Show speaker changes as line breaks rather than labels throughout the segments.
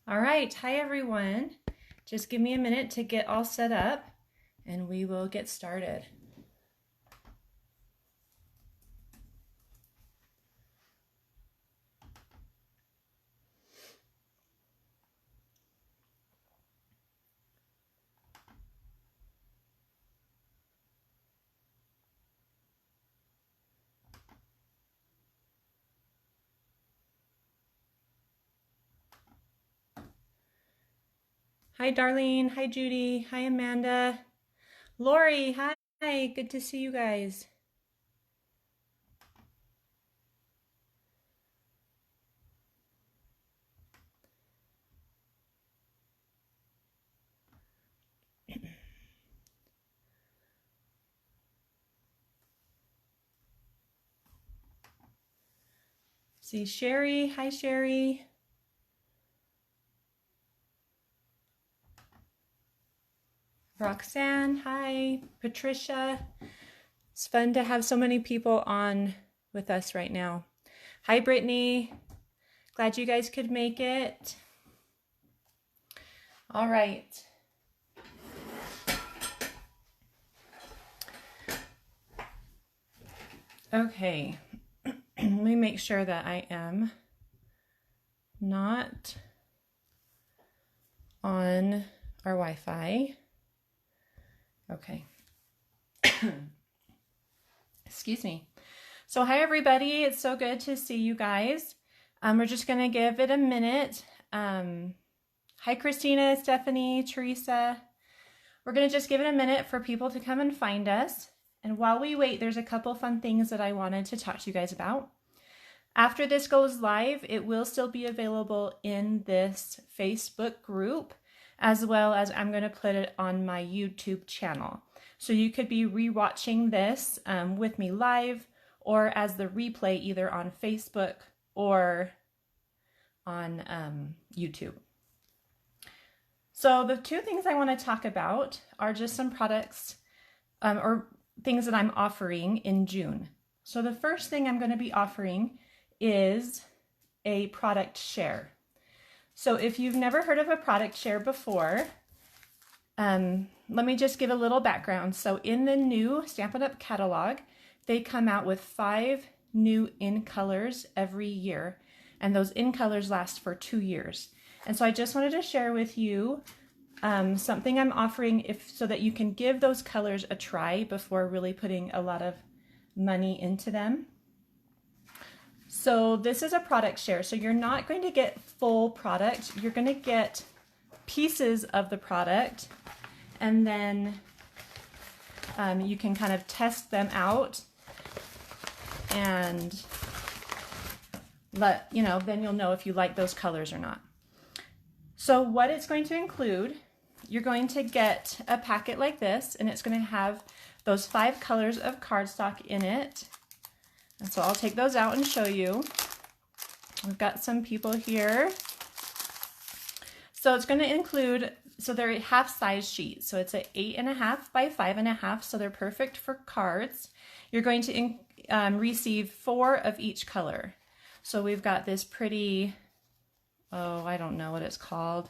All right, hi everyone. Just give me a minute to get all set up and we will get started. Hi Darlene, hi Judy, hi Amanda, Lori, hi, good to see you guys. See Sherry, hi Sherry. Roxanne, hi. Patricia. It's fun to have so many people on with us right now. Hi Brittany, glad you guys could make it. All right. Okay, let me make sure that I am not on our Wi-Fi. Okay. Excuse me. So hi everybody, it's so good to see you guys. We're just gonna give it a minute. Hi Christina, Stephanie, Teresa. We're gonna just give it a minute for people to come and find us. And while we wait, there's a couple fun things that I wanted to talk to you guys about. After this goes live, it will still be available in this Facebook group, as well as I'm going to put it on my YouTube channel. So you could be rewatching this with me live or as the replay either on Facebook or on YouTube. So the two things I want to talk about are just some products or things that I'm offering in June. So the first thing I'm going to be offering is a product share. So if you've never heard of a product share before, let me just give a little background. So in the new Stampin' Up! Catalog, they come out with 5 new in colors every year, and those in colors last for 2 years. And so I just wanted to share with you something I'm offering so that you can give those colors a try before really putting a lot of money into them. So this is a product share. So you're not going to get full product. You're going to get pieces of the product, and then you can kind of test them out and then you'll know if you like those colors or not. So what it's going to include, you're going to get a packet like this, and it's going to have those 5 colors of cardstock in it. And so I'll take those out and show you. We've got some people here. So it's going to include, so they're half-size sheets. So it's an 8.5 by 5.5, so they're perfect for cards. You're going to receive 4 of each color. So we've got this pretty, I don't know what it's called.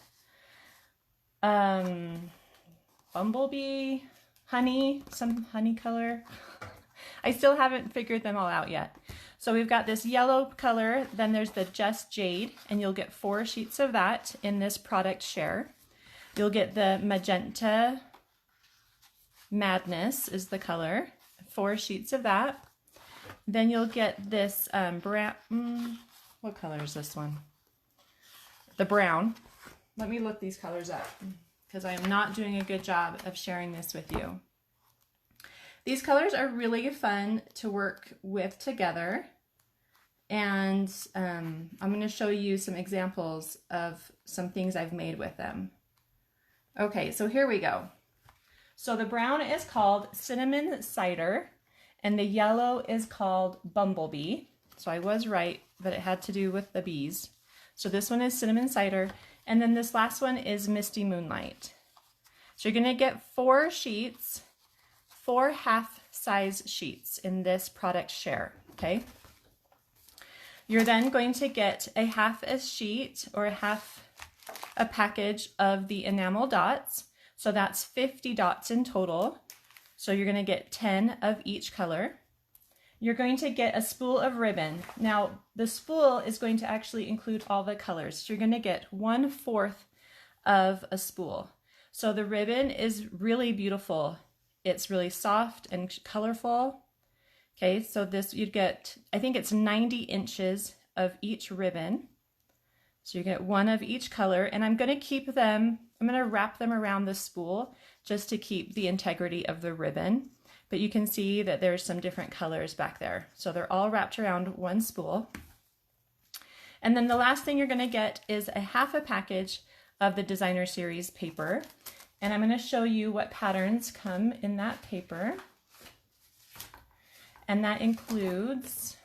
Bumblebee, honey, some honey color. I still haven't figured them all out yet. So we've got this yellow color, then there's the Just Jade, and you'll get 4 sheets of that in this product share. You'll get the Magenta Madness is the color, 4 sheets of that. Then you'll get this brown, what color is this one? The brown. Let me look these colors up because I am not doing a good job of sharing this with you. These colors are really fun to work with together, and I'm going to show you some examples of some things I've made with them. Okay, so here we go. So the brown is called Cinnamon Cider, and the yellow is called Bumblebee. So I was right, but it had to do with the bees. So this one is Cinnamon Cider, and then this last one is Misty Moonlight. So you're going to get 4 sheets, 4 half-size sheets in this product share, okay? You're then going to get a half a sheet or a half a package of the enamel dots. So that's 50 dots in total. So you're going to get 10 of each color. You're going to get a spool of ribbon. Now, the spool is going to actually include all the colors. So you're going to get 1/4 of a spool. So the ribbon is really beautiful. It's really soft and colorful. Okay, so this you'd get, I think it's 90 inches of each ribbon. So you get one of each color, and I'm going to wrap them around the spool just to keep the integrity of the ribbon. But you can see that there's some different colors back there. So they're all wrapped around one spool. And then the last thing you're going to get is a half a package of the Designer Series paper. And I'm going to show you what patterns come in that paper. And that includes,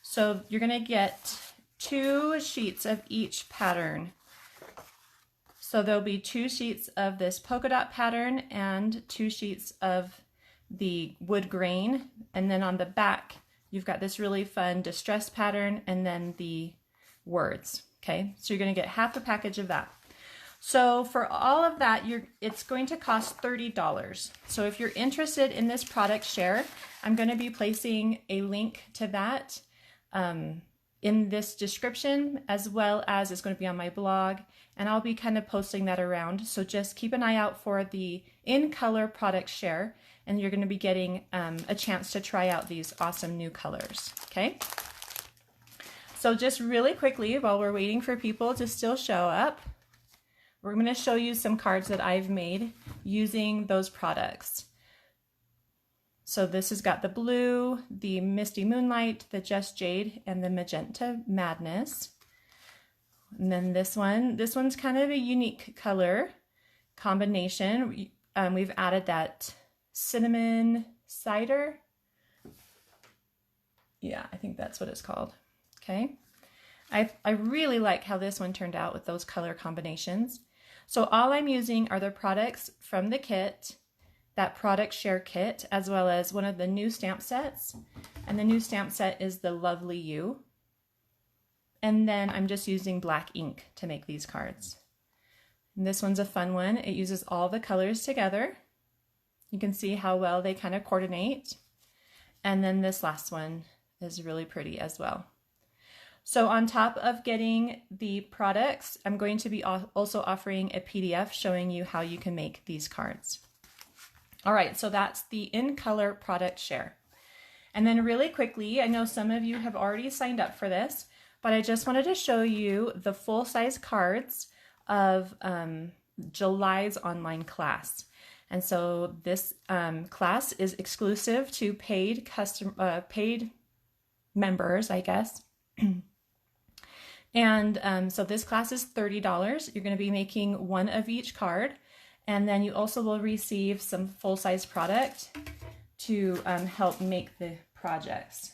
so you're going to get 2 sheets of each pattern. So there'll be 2 sheets of this polka dot pattern and 2 sheets of the wood grain. And then on the back, you've got this really fun distress pattern and then the words. Okay, so you're going to get half a package of that. So for all of that, it's going to cost $30. So if you're interested in this product share, I'm going to be placing a link to that in this description, as well as it's going to be on my blog, and I'll be kind of posting that around. So just keep an eye out for the in color product share, and you're going to be getting a chance to try out these awesome new colors. Okay. So just really quickly, while we're waiting for people to still show up, we're going to show you some cards that I've made using those products. So this has got the blue, the Misty Moonlight, the Just Jade, and the Magenta Madness. And then this one's kind of a unique color combination. We've added that cinnamon cider. Yeah, I think that's what it's called. Okay. I really like how this one turned out with those color combinations. So all I'm using are the products from the kit, that product share kit, as well as one of the new stamp sets. And the new stamp set is the Lovely You. And then I'm just using black ink to make these cards. And this one's a fun one. It uses all the colors together. You can see how well they kind of coordinate. And then this last one is really pretty as well. So on top of getting the products, I'm going to be also offering a PDF showing you how you can make these cards. All right, so that's the in color product share. And then really quickly, I know some of you have already signed up for this, but I just wanted to show you the full-size cards of July's online class. And so this class is exclusive to paid members, I guess. And so this class is $30. You're going to be making one of each card. And then you also will receive some full-size product to help make the projects.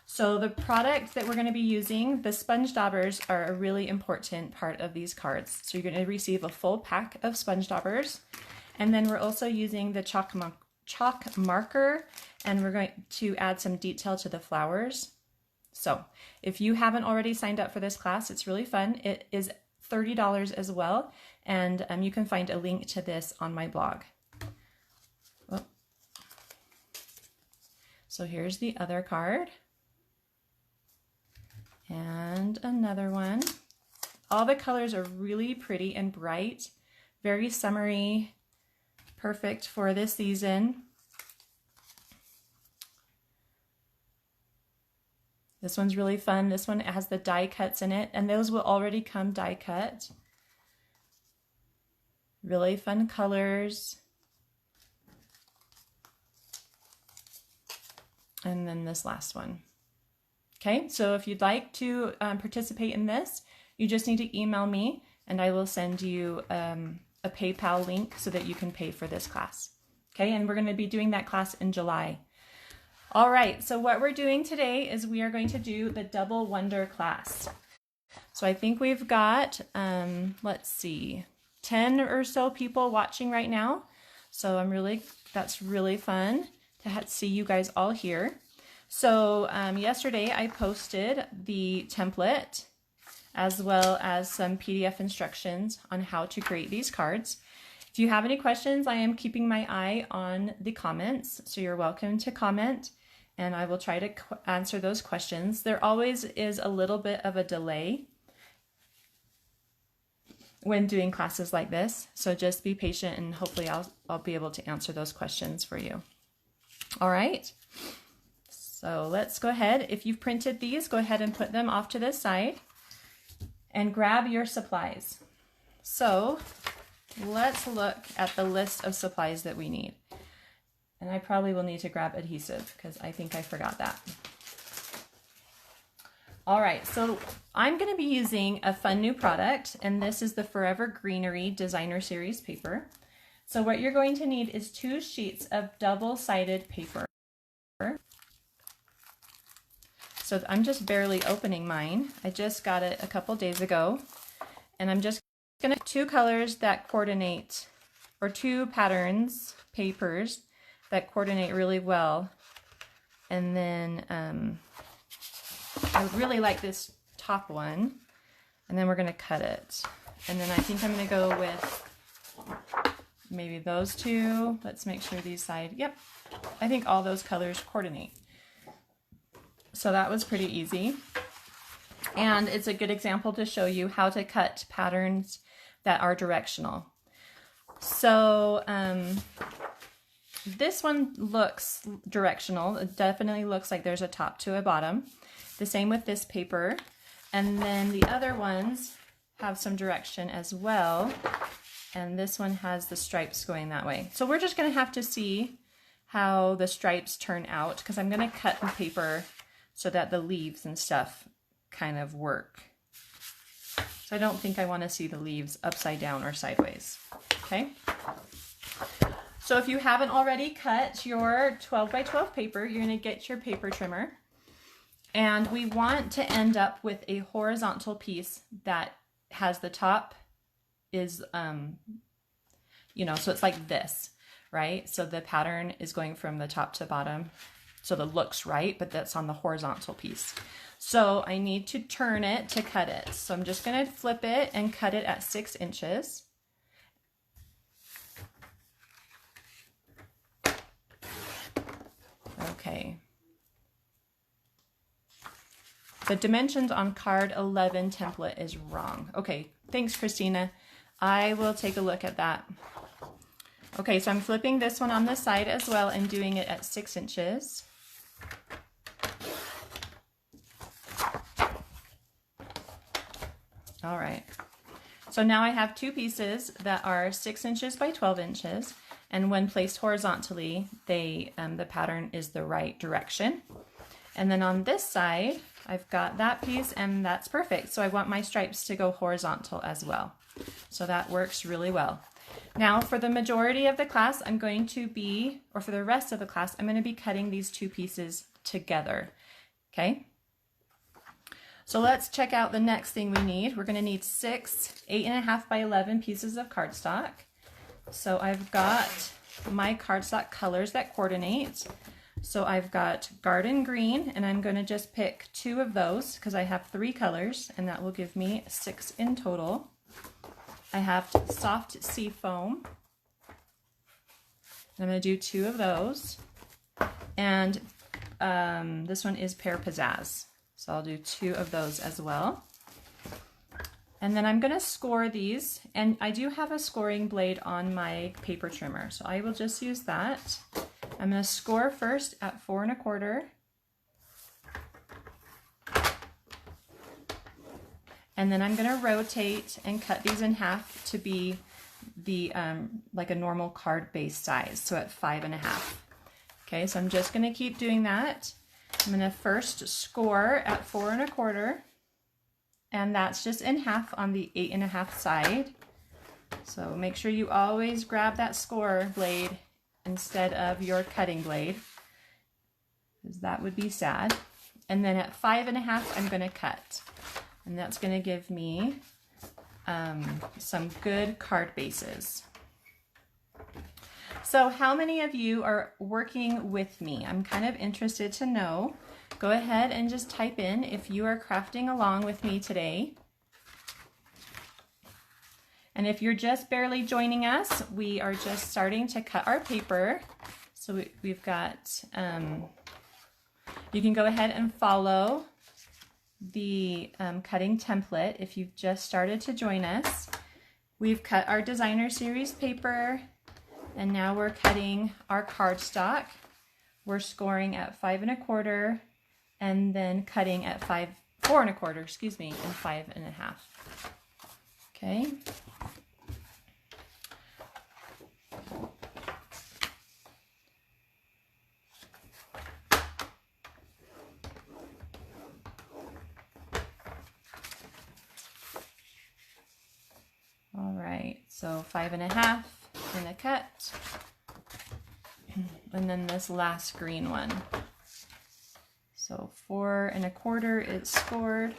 So the product that we're going to be using, the sponge daubers, are a really important part of these cards. So you're going to receive a full pack of sponge daubers. And then we're also using the chalk marker, and we're going to add some detail to the flowers. So if you haven't already signed up for this class, it's really fun. It is $30 as well, and you can find a link to this on my blog. Oh. So here's the other card. And another one. All the colors are really pretty and bright, very summery, perfect for this season. This one's really fun. This one has the die cuts in it, and those will already come die cut. Really fun colors. And then this last one. Okay, so if you'd like to participate in this, you just need to email me, and I will send you a PayPal link so that you can pay for this class. Okay, and we're going to be doing that class in July. All right, so what we're doing today is we are going to do the Double Wonder class. So I think we've got, let's see, 10 or so people watching right now. So that's really fun to see you guys all here. So yesterday I posted the template as well as some PDF instructions on how to create these cards. If you have any questions, I am keeping my eye on the comments, so you're welcome to comment and I will try to answer those questions. There always is a little bit of a delay when doing classes like this, so just be patient and hopefully I'll be able to answer those questions for you. All right, so let's go ahead. If you've printed these, go ahead and put them off to the side and grab your supplies. So let's look at the list of supplies that we need. And I probably will need to grab adhesive because I think I forgot that. All right, so I'm going to be using a fun new product, and this is the Forever Greenery Designer Series paper. So what you're going to need is 2 sheets of double-sided paper. So I'm just barely opening mine. I just got it a couple days ago, and I'm just going to 2 colors that coordinate, or 2 patterns, papers that coordinate really well. And then I really like this top one, and then we're going to cut it. And then I think I'm going to go with maybe those 2. Let's make sure these side, yep, I think all those colors coordinate. So that was pretty easy. And it's a good example to show you how to cut patterns that are directional. So this one looks directional. It definitely looks like there's a top to a bottom. The same with this paper. And then the other ones have some direction as well. And this one has the stripes going that way. So we're just going to have to see how the stripes turn out, because I'm going to cut the paper so that the leaves and stuff kind of work. So I don't think I want to see the leaves upside down or sideways. Okay. So if you haven't already cut your 12 by 12 paper, you're going to get your paper trimmer. And we want to end up with a horizontal piece that has the top is, you know, so it's like this, right? So the pattern is going from the top to bottom. So that looks right, but that's on the horizontal piece. So I need to turn it to cut it. So I'm just going to flip it and cut it at 6 inches. Okay. The dimensions on card 11 template is wrong. Okay, thanks, Christina. I will take a look at that. Okay, so I'm flipping this one on the side as well and doing it at 6 inches. All right, so now I have 2 pieces that are 6 inches by 12 inches, and when placed horizontally, the pattern is the right direction. And then on this side, I've got that piece, and that's perfect. So I want my stripes to go horizontal as well. So that works really well. Now for the majority of the class, I'm going to be, or for the rest of the class, I'm going to be cutting these 2 pieces together. Okay. So let's check out the next thing we need. We're going to need 6 8.5 by 11 pieces of cardstock. So I've got my cardstock colors that coordinate. So I've got garden green, and I'm going to just pick 2 of those because I have 3 colors, and that will give me 6 in total. I have soft sea foam. I'm going to do 2 of those. And this one is pear pizzazz. So I'll do 2 of those as well. And then I'm going to score these, and I do have a scoring blade on my paper trimmer, so I will just use that. I'm going to score first at 4 1/4. And then I'm going to rotate and cut these in half to be the like a normal card base size, so at 5 1/2. Okay, so I'm just going to keep doing that. I'm going to first score at 4 1/4, and that's just in half on the 8 1/2 side. So make sure you always grab that score blade instead of your cutting blade, because that would be sad. And then at 5 1/2, I'm going to cut, and that's going to give me some good card bases. So how many of you are working with me? I'm kind of interested to know. Go ahead and just type in if you are crafting along with me today. And if you're just barely joining us, we are just starting to cut our paper. So we've got, you can go ahead and follow the cutting template if you've just started to join us. We've cut our designer series paper, and now we're cutting our cardstock. We're scoring at 5 1/4 and then cutting at 4 1/4, excuse me, and 5 1/2. Okay. All right, so 5 1/2 in a cut. And then this last green one. So 4 1/4 is scored.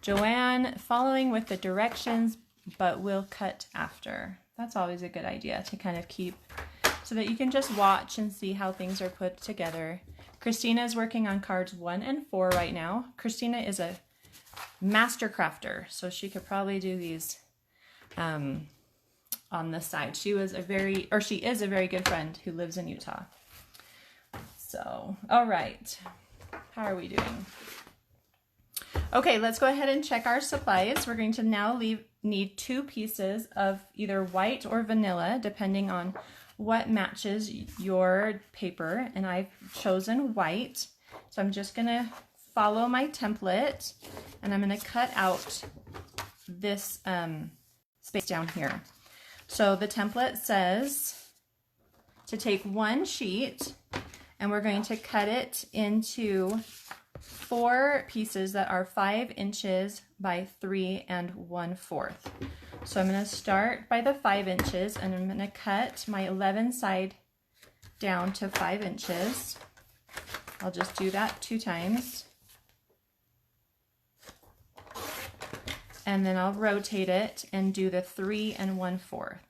Joanne, following with the directions, but we'll cut after. That's always a good idea to kind of keep so that you can just watch and see how things are put together. Christina is working on cards 1 and 4 right now. Christina is a master crafter, so she could probably do these on the side. She is a very good friend who lives in Utah. So, all right, how are we doing? Okay, let's go ahead and check our supplies. We're going to now need 2 pieces of either white or vanilla, depending on what matches your paper, and I've chosen white. So I'm just gonna follow my template, and I'm gonna cut out this space down here. So the template says to take 1 sheet, and we're going to cut it into 4 pieces that are 5 inches by 3 1/4. So I'm going to start by the 5 inches, and I'm going to cut my 11 side down to 5 inches. I'll just do that 2 times. And then I'll rotate it and do the 3 1/4.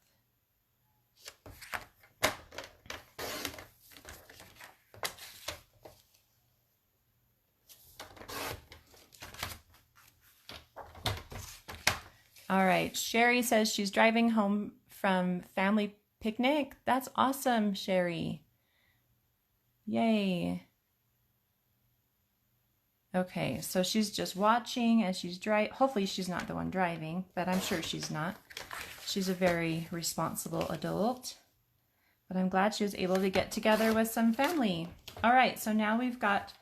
All right, Sherry says she's driving home from family picnic. That's awesome, Sherry. Yay. Okay, so she's just watching as she's driving. Hopefully she's not the one driving, but I'm sure she's not. She's a very responsible adult. But I'm glad she was able to get together with some family. All right, so now we've got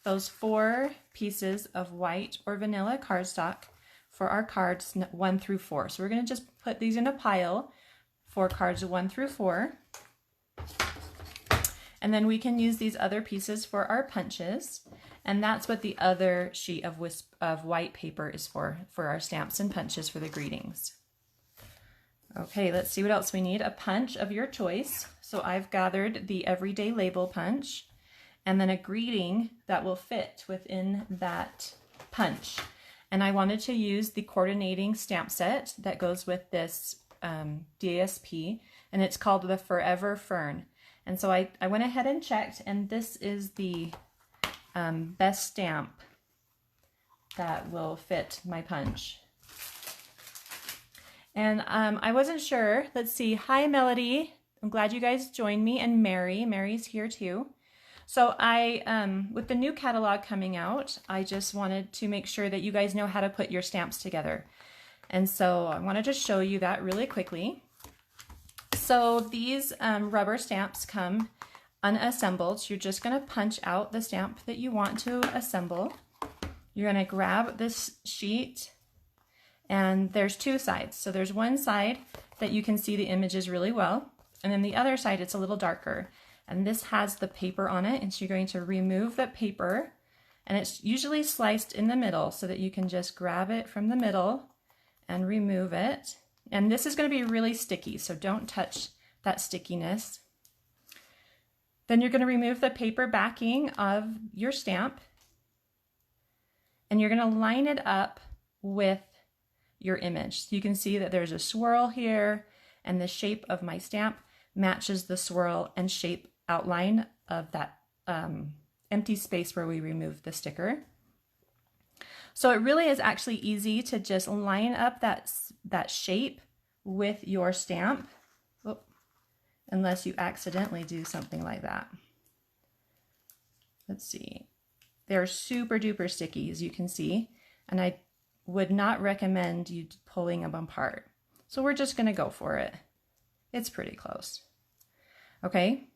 those 4 pieces of white or vanilla cardstock for our cards 1 through 4. So we're going to just put these in a pile for cards 1 through 4. And then we can use these other pieces for our punches. And that's what the other sheet of white paper is for our stamps and punches for the greetings. Okay, let's see what else we need. A punch of your choice. So I've gathered the everyday label punch, and then a greeting that will fit within that punch. And I wanted to use the coordinating stamp set that goes with this DSP, and it's called the Forever Fern. And so I went ahead and checked, and this is the best stamp that will fit my punch. And I wasn't sure. Let's see. Hi, Melody. I'm glad you guys joined me, and Mary's here too. So with the new catalog coming out, I just wanted to make sure that you guys know how to put your stamps together. And so I wanted to show you that really quickly. So these rubber stamps come unassembled. So you're just going to punch out the stamp that you want to assemble. You're going to grab this sheet, and there's 2 sides. So there's one side that you can see the images really well, and then the other side it's a little darker. And this has the paper on it, and so you're going to remove the paper, and it's usually sliced in the middle so that you can just grab it from the middle and remove it. And this is going to be really sticky, so don't touch that stickiness. Then you're going to remove the paper backing of your stamp, and you're going to line it up with your image. So you can see that there's a swirl here, and the shape of my stamp matches the swirl and shape outline of that empty space where we removed the sticker. So it really is actually easy to just line up that shape with your stamp, unless you accidentally do something like that. Let's see. They're super duper sticky, as you can see, and I would not recommend you pulling them apart. So we're just going to go for it. It's pretty close. Okay,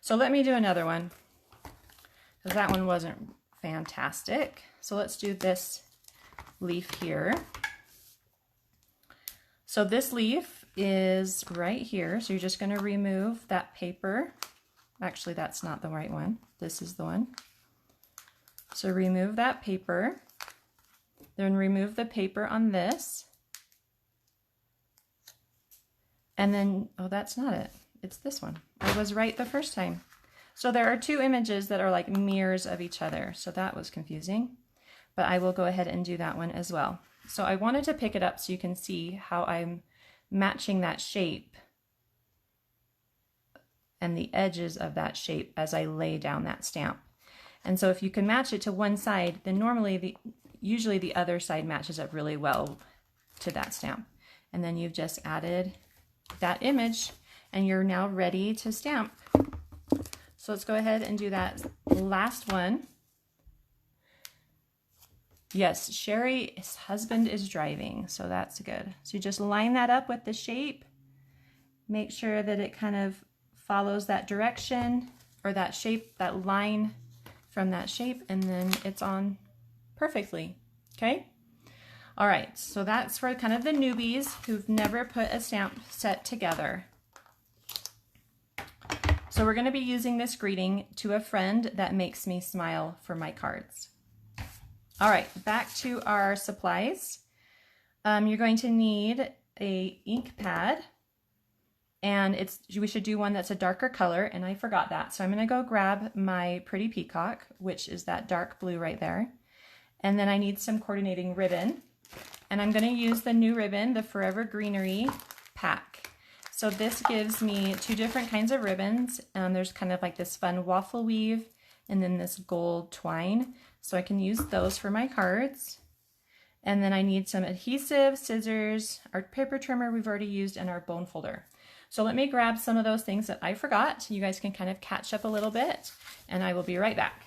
so let me do another one, because that one wasn't fantastic. So let's do this leaf here. So this leaf is right here. So you're just going to remove that paper. Actually, that's not the right one. This is the one. So remove that paper. Then remove the paper on this. And then, oh, that's not it. It's this one. I was right the first time. So there are two images that are like mirrors of each other. So that was confusing. But I will go ahead and do that one as well. So I wanted to pick it up so you can see how I'm matching that shape and the edges of that shape as I lay down that stamp. And so if you can match it to one side, then usually the other side matches up really well to that stamp. And then you've just added that image and you're now ready to stamp. So let's go ahead and do that last one. Yes, Sherry's husband is driving, so that's good. So you just line that up with the shape. Make sure that it kind of follows that direction or that shape, that line from that shape, and then it's on perfectly, okay? All right, so that's for kind of the newbies who've never put a stamp set together. So we're gonna be using this greeting to a friend that makes me smile for my cards. All right, back to our supplies. You're going to need a ink pad, and we should do one that's a darker color, and I forgot that. So I'm gonna go grab my Pretty Peacock, which is that dark blue right there. And then I need some coordinating ribbon, and I'm gonna use the new ribbon, the Forever Greenery pack. So this gives me two different kinds of ribbons. There's kind of like this fun waffle weave and then this gold twine. So I can use those for my cards. And then I need some adhesive, scissors, our paper trimmer we've already used, and our bone folder. So let me grab some of those things that I forgot. You guys can kind of catch up a little bit, and I will be right back.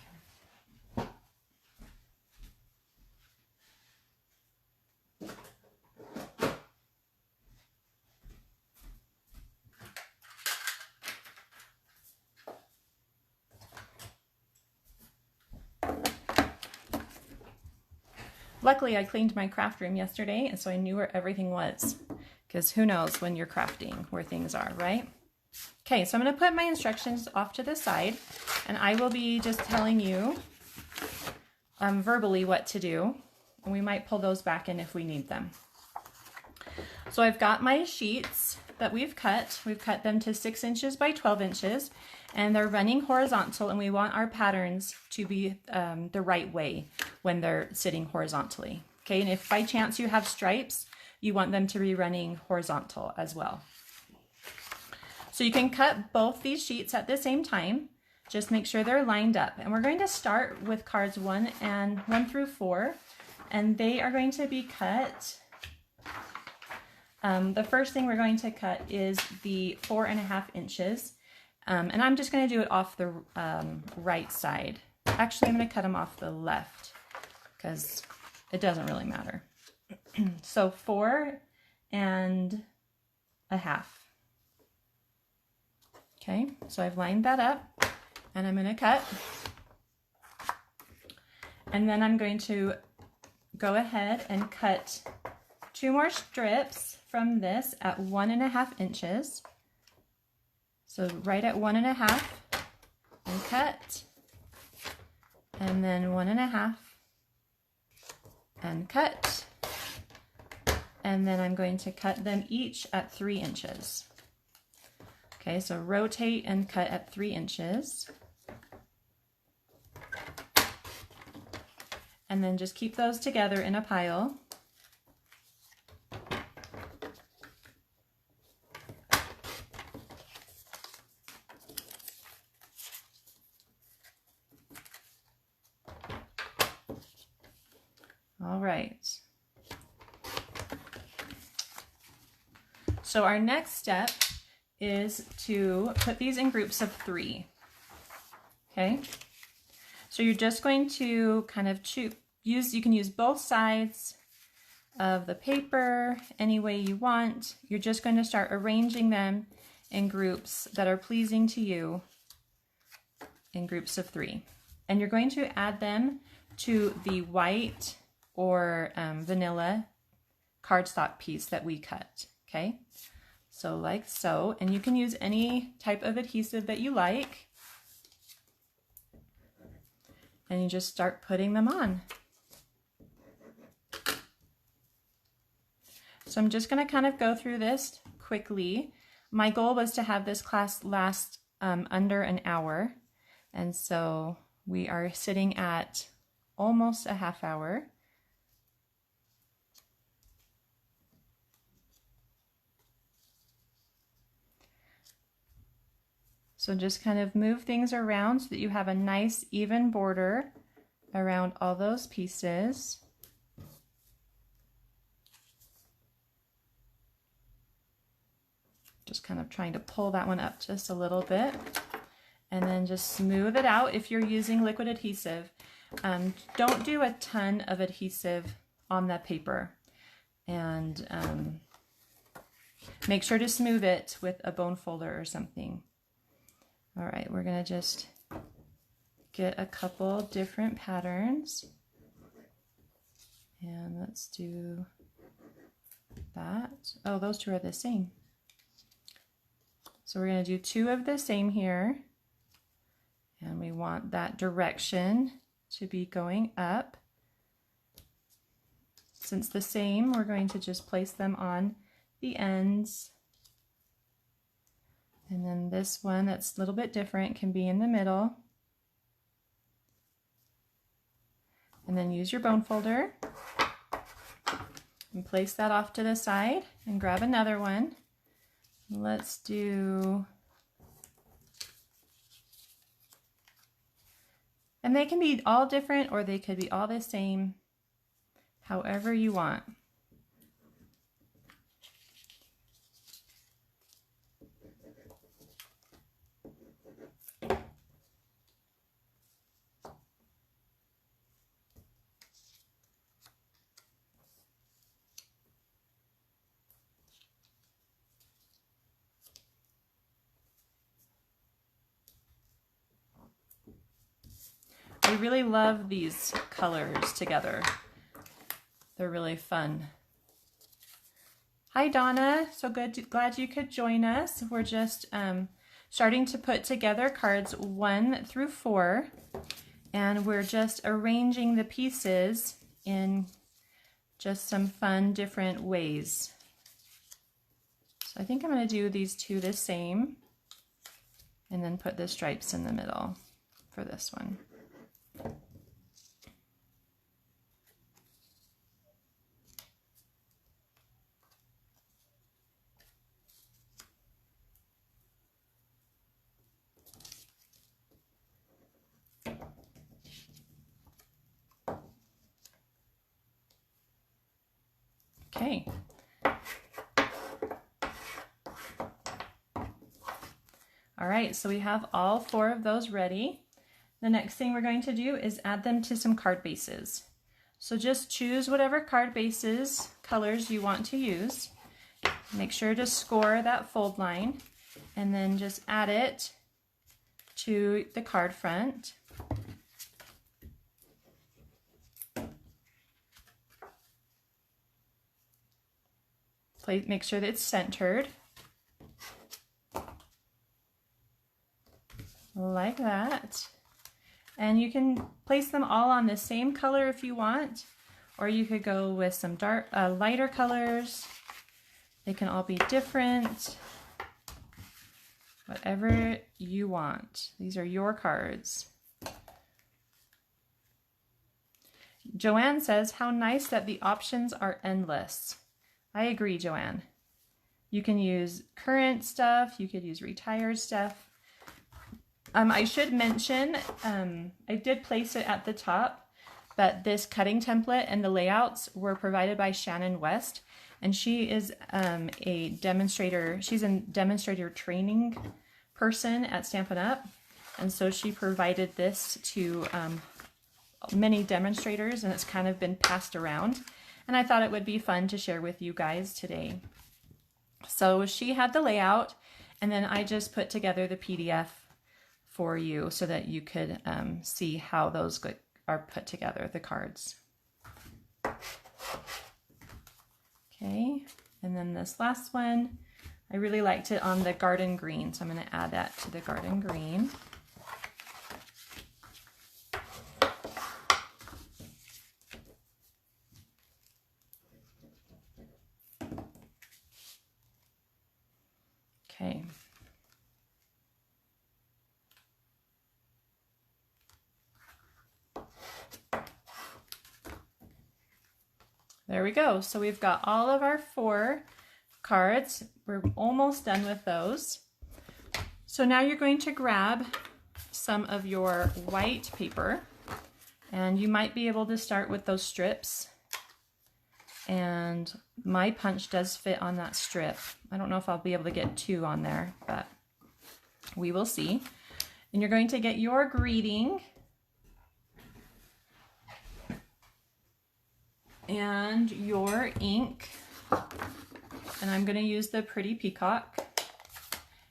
Luckily, I cleaned my craft room yesterday, and so I knew where everything was, because who knows when you're crafting where things are, right? Okay, so I'm going to put my instructions off to the side, and I will be just telling you verbally what to do, and we might pull those back in if we need them. So I've got my sheets that we've cut. We've cut them to 6 inches by 12 inches, and they're running horizontal, and we want our patterns to be the right way when they're sitting horizontally. Okay, and if by chance you have stripes, you want them to be running horizontal as well. So you can cut both these sheets at the same time. Just make sure they're lined up. And we're going to start with cards 1 through 4, and they are going to be cut. The first thing we're going to cut is the 4.5 inches. And I'm just going to do it off the right side. Actually, I'm going to cut them off the left because it doesn't really matter. So 4.5. Okay, so I've lined that up and I'm going to cut. And then I'm going to go ahead and cut 2 more strips from this at 1.5 inches. So right at 1.5 and cut, and then 1.5 and cut, and then I'm going to cut them each at 3 inches. Okay, so rotate and cut at 3 inches. And then just keep those together in a pile. All right. So our next step is to put these in groups of 3. Okay. So you're just going to kind of you can use both sides of the paper any way you want. You're just going to start arranging them in groups that are pleasing to you in groups of 3. And you're going to add them to the white or vanilla cardstock piece that we cut. Okay, so like so, and you can use any type of adhesive that you like, and you just start putting them on. So I'm just going to kind of go through this quickly. My goal was to have this class last under an hour, and so we are sitting at almost a half hour. So just kind of move things around so that you have a nice even border around all those pieces. Just kind of trying to pull that one up just a little bit, and then just smooth it out if you're using liquid adhesive. Don't do a ton of adhesive on that paper, and make sure to smooth it with a bone folder or something. All right, we're gonna just get a couple different patterns, and let's do that. Oh, those two are the same. So we're gonna do 2 of the same here, and we want that direction to be going up. Since the same, we're going to just place them on the ends. And then this one that's a little bit different can be in the middle. And then use your bone folder and place that off to the side and grab another one. Let's do, and they can be all different or they could be all the same, however you want. I really love these colors together. They're really fun. Hi Donna, so glad you could join us. We're just starting to put together cards 1 through 4, and we're just arranging the pieces in just some fun different ways. So I think I'm going to do these 2 the same and then put the stripes in the middle for this one. Okay. All right, so we have all 4 of those ready. The next thing we're going to do is add them to some card bases. So just choose whatever card bases colors you want to use. Make sure to score that fold line and then just add it to the card front. Make sure that it's centered. Like that. And you can place them all on the same color if you want, or you could go with some dark, lighter colors. They can all be different. Whatever you want. These are your cards. Joanne says, how nice that the options are endless. I agree, Joanne. You can use current stuff, you could use retired stuff. I should mention, I did place it at the top, but this cutting template and the layouts were provided by Shannon West, and she is a demonstrator. She's a demonstrator training person at Stampin' Up, and so she provided this to many demonstrators, and it's kind of been passed around, and I thought it would be fun to share with you guys today. So she had the layout, and then I just put together the PDF for you so that you could see how those are put together, the cards. Okay, and then this last one, I really liked it on the garden green, so I'm going to add that to the garden green. Okay. There we go. So we've got all of our 4 cards. We're almost done with those. So now you're going to grab some of your white paper, and you might be able to start with those strips. And my punch does fit on that strip. I don't know if I'll be able to get 2 on there, but we will see. And you're going to get your greeting and your ink, and I'm going to use the Pretty Peacock,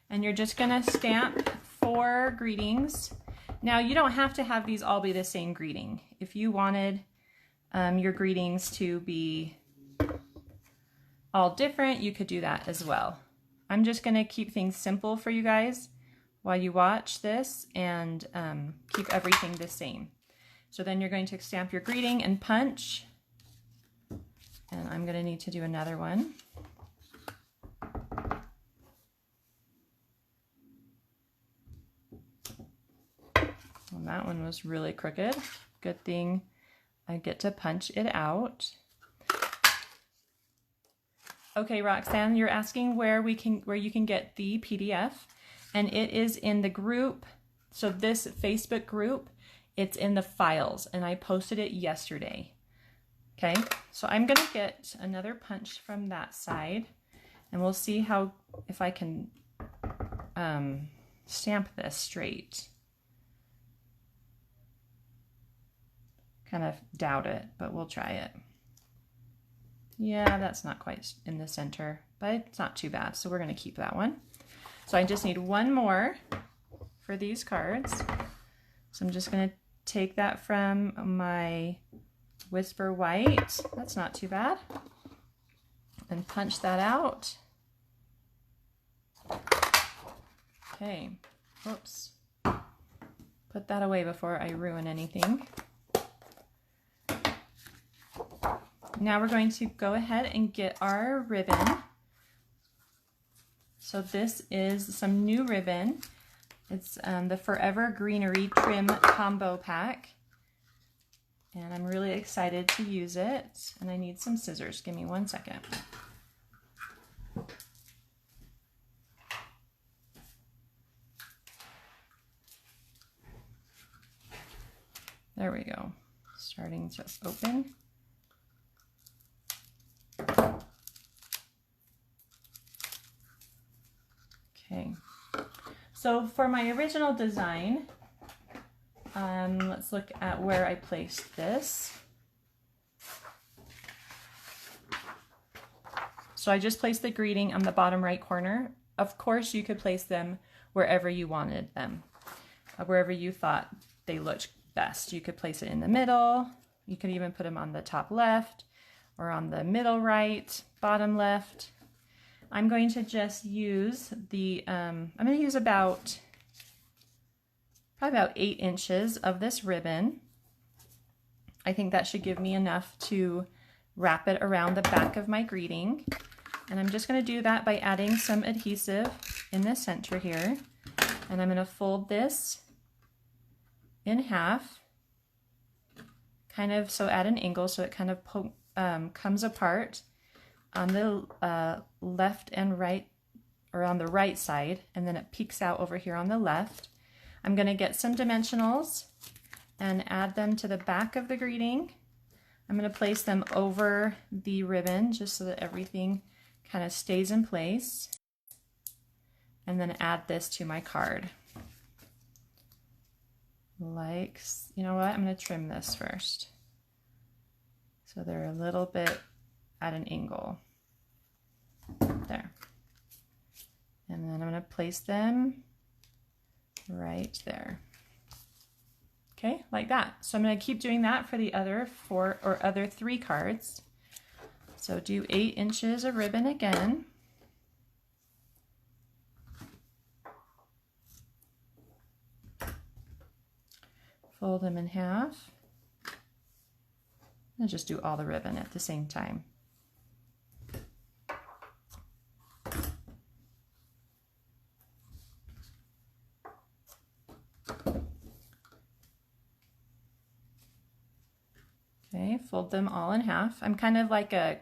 and you're just going to stamp 4 greetings. Now you don't have to have these all be the same greeting. If you wanted your greetings to be all different, you could do that as well. I'm just going to keep things simple for you guys while you watch this, and keep everything the same. So then you're going to stamp your greeting and punch. And I'm going to need to do another one. Well, that one was really crooked. Good thing I get to punch it out. Okay, Roxanne, you're asking where you can get the PDF, and it is in the group. So this Facebook group, it's in the files, and I posted it yesterday. Okay, so I'm going to get another punch from that side, and we'll see if I can stamp this straight. Kind of doubt it, but we'll try it. Yeah, that's not quite in the center, but it's not too bad, so we're going to keep that one. So I just need one more for these cards. So I'm just going to take that from my Whisper White, that's not too bad, and punch that out. Okay, oops, put that away before I ruin anything. Now we're going to go ahead and get our ribbon. So this is some new ribbon. It's the Forever Greenery Trim Combo Pack. And I'm really excited to use it. And I need some scissors. Give me 1 second. There we go. Starting to open. Okay. So for my original design, let's look at where I placed this. So I just placed the greeting on the bottom right corner. Of course, you could place them wherever you wanted them, wherever you thought they looked best. You could place it in the middle. You could even put them on the top left or on the middle right, bottom left. I'm going to just use the, I'm going to use probably about 8 inches of this ribbon. I think that should give me enough to wrap it around the back of my greeting. And I'm just going to do that by adding some adhesive in the center here. And I'm going to fold this in half, kind of so at an angle so it kind of comes apart on the left and right, or on the right side, and then it peeks out over here on the left. I'm going to get some dimensionals, and add them to the back of the greeting. I'm going to place them over the ribbon just so that everything kind of stays in place. And then add this to my card. Like, you know what? I'm going to trim this first. So they're a little bit at an angle. There. And then I'm going to place them right there. Okay, like that. So I'm going to keep doing that for the other 4 or other 3 cards. So do 8 inches of ribbon again. Fold them in half. And just do all the ribbon at the same time. Okay, fold them all in half. I'm kind of like a,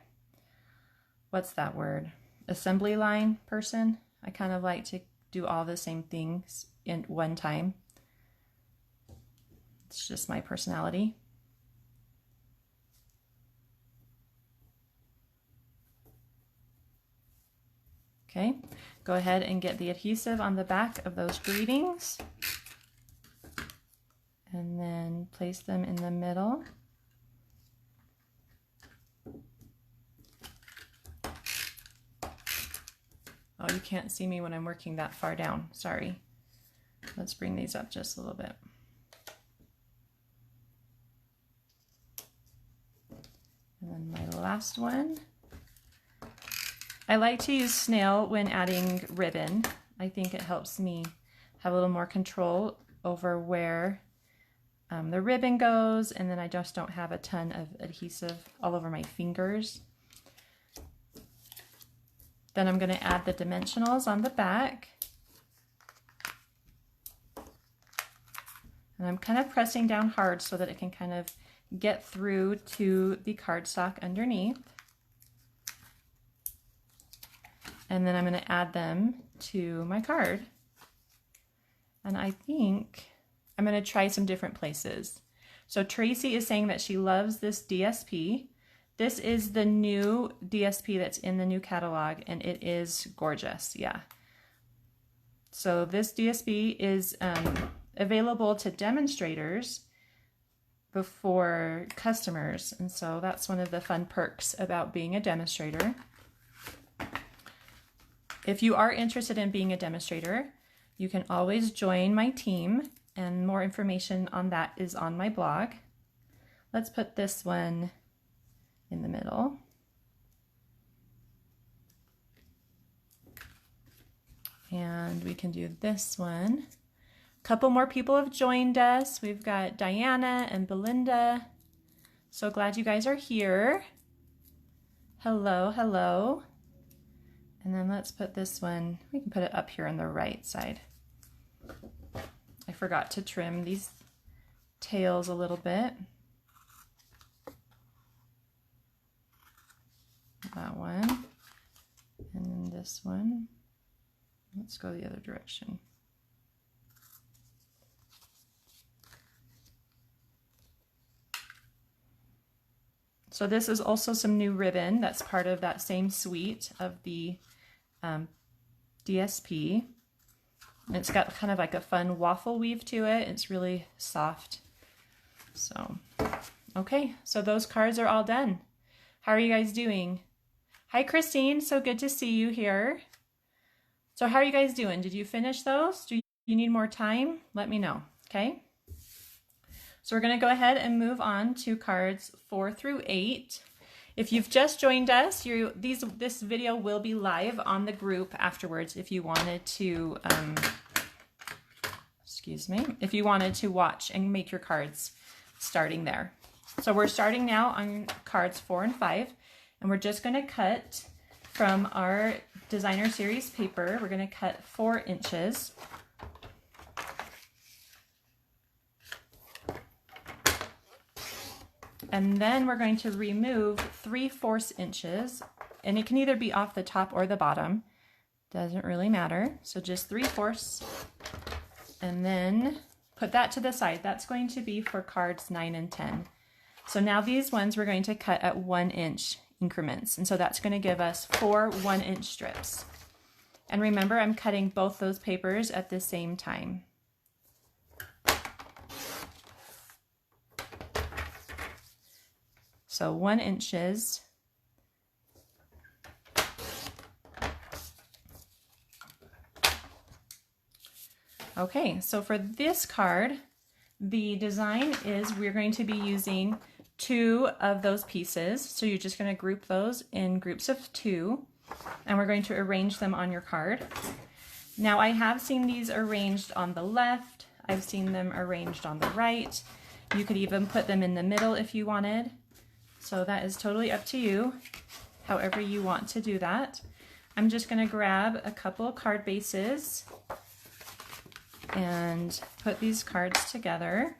what's that word? Assembly line person. I kind of like to do all the same things in one time. It's just my personality. Okay, go ahead and get the adhesive on the back of those greetings. And then place them in the middle. Oh, you can't see me when I'm working that far down. Sorry. Let's bring these up just a little bit. And then my last one. I like to use snail when adding ribbon. I think it helps me have a little more control over where the ribbon goes, and then I just don't have a ton of adhesive all over my fingers. Then I'm going to add the dimensionals on the back. And I'm kind of pressing down hard so that it can kind of get through to the cardstock underneath. And then I'm going to add them to my card. And I think I'm going to try some different places. So Tracy is saying that she loves this DSP. This is the new DSP that's in the new catalog, and it is gorgeous. Yeah. So this DSP is available to demonstrators before customers, and so that's one of the fun perks about being a demonstrator. If you are interested in being a demonstrator, you can always join my team, and more information on that is on my blog. Let's put this one in the middle. And we can do this one. A couple more people have joined us. We've got Diana and Belinda. So glad you guys are here. Hello, hello. And then let's put this one, we can put it up here on the right side. I forgot to trim these tails a little bit. That one, and then this one. Let's go the other direction. So this is also some new ribbon that's part of that same suite of the DSP. And it's got kind of like a fun waffle weave to it. It's really soft. So, okay, so those cards are all done. How are you guys doing? Hi, Christine. So good to see you here. So how are you guys doing? Did you finish those? Do you need more time? Let me know, okay? So we're going to go ahead and move on to cards 4 through 8. If you've just joined us, this video will be live on the group afterwards if you wanted to, if you wanted to watch and make your cards starting there. So we're starting now on cards 4 and 5, and we're just going to cut from our designer series paper. We're going to cut 4 inches. And then we're going to remove 3/4 inches, and it can either be off the top or the bottom. Doesn't really matter. So just 3/4, and then put that to the side. That's going to be for cards 9 and 10. So now these ones we're going to cut at 1-inch increments. And so that's going to give us 4 1-inch strips. And remember, I'm cutting both those papers at the same time. So 1 inches. Okay, so for this card, the design is we're going to be using 2 of those pieces. So you're just going to group those in groups of 2, and we're going to arrange them on your card. Now I have seen these arranged on the left. I've seen them arranged on the right. You could even put them in the middle if you wanted. So that is totally up to you, however you want to do that. I'm just going to grab a couple card bases and put these cards together.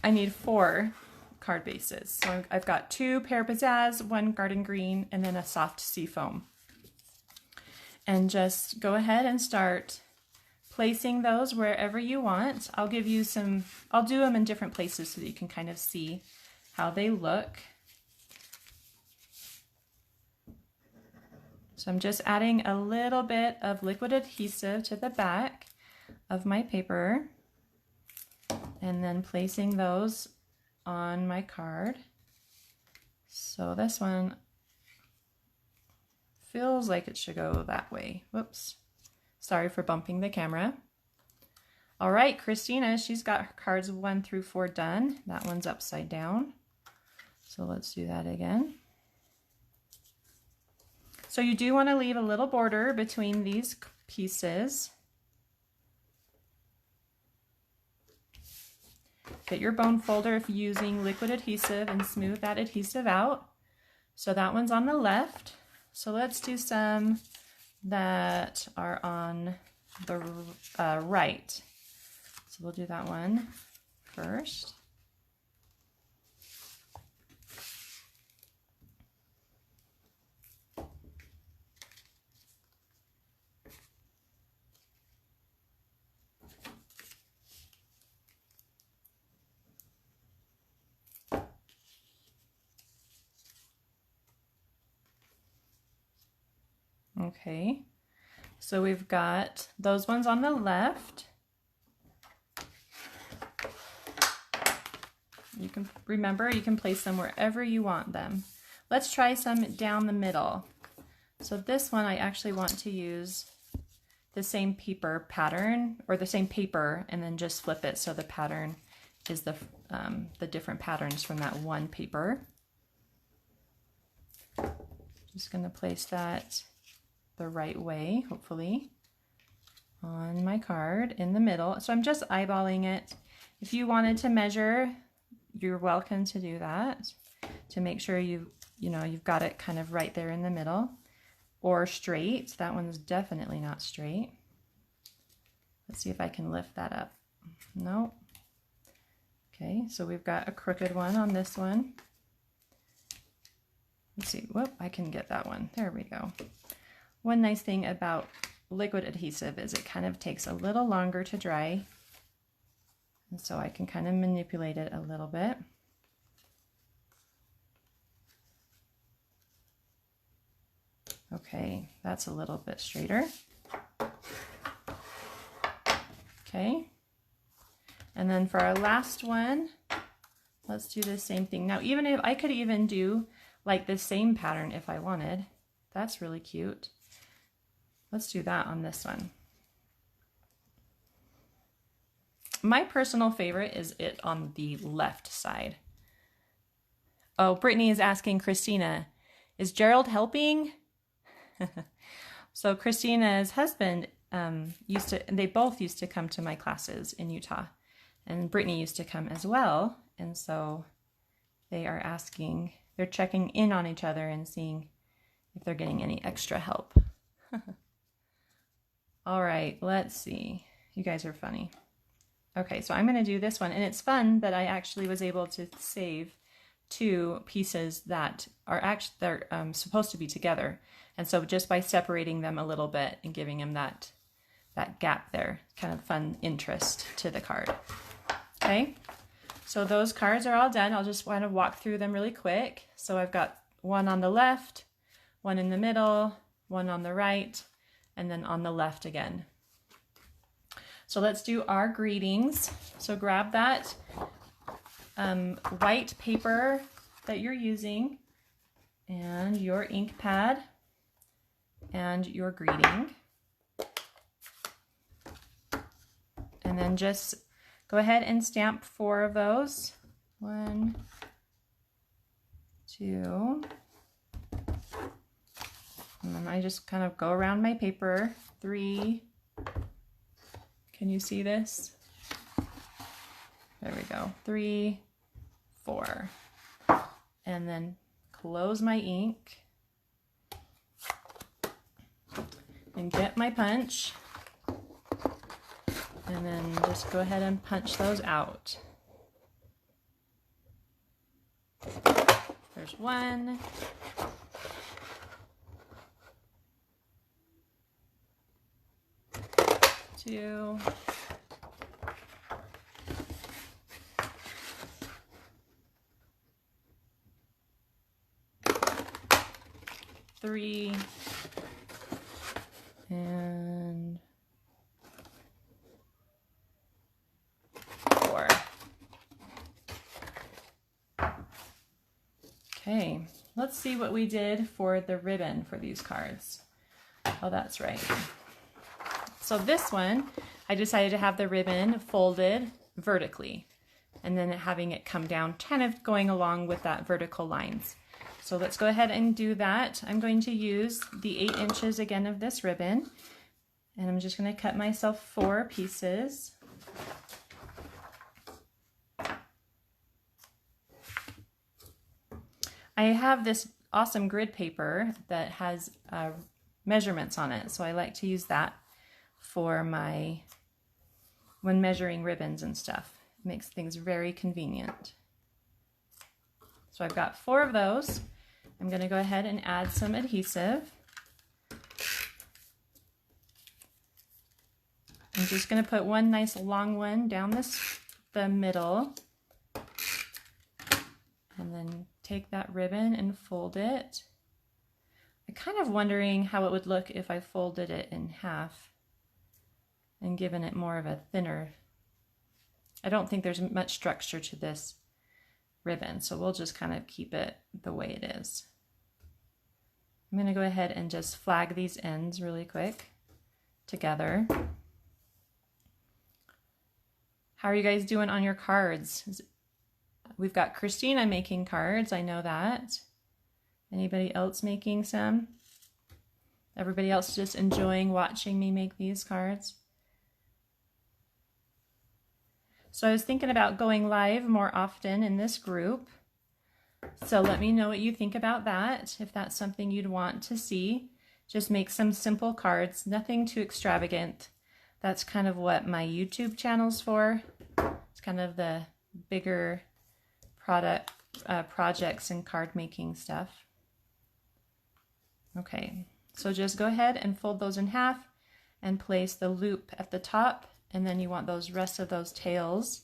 I need 4 card bases. So I've got 2 Pear Pizzazz, 1 Garden Green, and then a soft sea foam. And just go ahead and start placing those wherever you want. I'll give you some, I'll do them in different places so that you can kind of see how they look. So I'm just adding a little bit of liquid adhesive to the back of my paper and then placing those on my card. So this one feels like it should go that way. Whoops. Sorry for bumping the camera. All right, Christina, she's got her cards 1 through 4 done. That one's upside down. So let's do that again. So you do want to leave a little border between these pieces. Get your bone folder if you're using liquid adhesive and smooth that adhesive out. So that one's on the left. So let's do some that are on the right. So we'll do that one first. Okay, so we've got those ones on the left. You can remember, you can place them wherever you want them. Let's try some down the middle. So this one I actually want to use the same paper pattern, or the same paper, and then just flip it so the pattern is the different patterns from that one paper. Just going to place that the right way, hopefully, on my card in the middle. So I'm just eyeballing it. If you wanted to measure, you're welcome to do that to make sure you've got it kind of right there in the middle, or straight. That one's definitely not straight. Let's see if I can lift that up. No. Okay, so we've got a crooked one on this one. Let's see, whoop, I can get that one. There we go. One nice thing about liquid adhesive is it kind of takes a little longer to dry. And so I can kind of manipulate it a little bit. Okay, that's a little bit straighter. Okay. And then for our last one, let's do the same thing. Now, even if I could even do like the same pattern if I wanted. That's really cute. Let's do that on this one. My personal favorite is it on the left side. Oh, Brittany is asking Christina, is Gerald helping? So Christina's husband they both used to come to my classes in Utah, and Brittany used to come as well. And so they are asking, they're checking in on each other and seeing if they're getting any extra help. All right, let's see. You guys are funny. Okay, so I'm going to do this one, and it's fun that I actually was able to save 2 pieces that are actually supposed to be together. And so just by separating them a little bit and giving them that that gap there. Kind of fun interest to the card. Okay, so those cards are all done. I'll just want to walk through them really quick. So I've got one on the left, one in the middle, one on the right, and then on the left again. So let's do our greetings. So grab that white paper that you're using and your ink pad and your greeting. And then just go ahead and stamp 4 of those. 1, 2. And then I just kind of go around my paper. 3. Can you see this? There we go. 3, 4. And then close my ink and get my punch. And then just go ahead and punch those out. There's 1. 2. 3. And 4. Okay, let's see what we did for the ribbon for these cards. Oh, that's right. So this one, I decided to have the ribbon folded vertically and then having it come down, kind of going along with that vertical lines. So let's go ahead and do that. I'm going to use the 8 inches again of this ribbon, and I'm just going to cut myself 4 pieces. I have this awesome grid paper that has measurements on it, so I like to use that for when measuring ribbons and stuff. It makes things very convenient. So I've got 4 of those. I'm going to go ahead and add some adhesive. I'm just going to put one nice long one down the middle, and then take that ribbon and fold it. I'm kind of wondering how it would look if I folded it in half and given it more of a thinner. I don't think there's much structure to this ribbon, so we'll just kind of keep it the way it is. I'm going to go ahead and just flag these ends really quick together. How are you guys doing on your cards? We've got Christina making cards, I know that. Anybody else making some? Everybody else just enjoying watching me make these cards? So I was thinking about going live more often in this group. So let me know what you think about that, if that's something you'd want to see. Just make some simple cards, nothing too extravagant. That's kind of what my YouTube channel's for. It's kind of the bigger projects and card making stuff. Okay, so just go ahead and fold those in half and place the loop at the top, and then you want those rest of those tails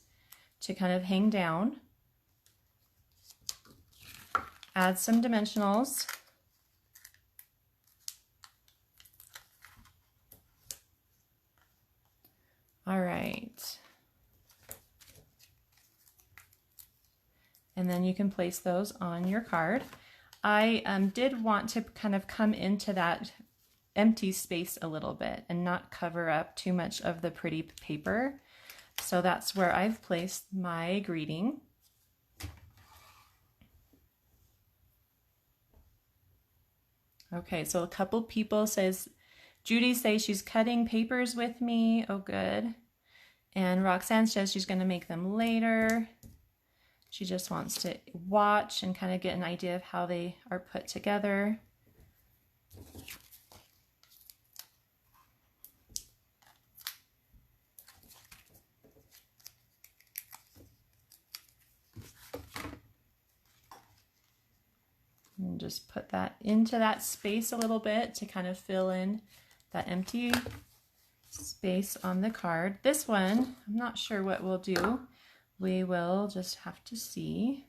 to kind of hang down. Add some dimensionals. All right. And then you can place those on your card. I did want to kind of come into that empty space a little bit and not cover up too much of the pretty paper. So that's where I've placed my greeting. Okay, so a couple people says, Judy says she's cutting papers with me. Oh, good. And Roxanne says she's going to make them later. She just wants to watch and kind of get an idea of how they are put together. And just put that into that space a little bit to kind of fill in that empty space on the card. This one, I'm not sure what we'll do. We will just have to see.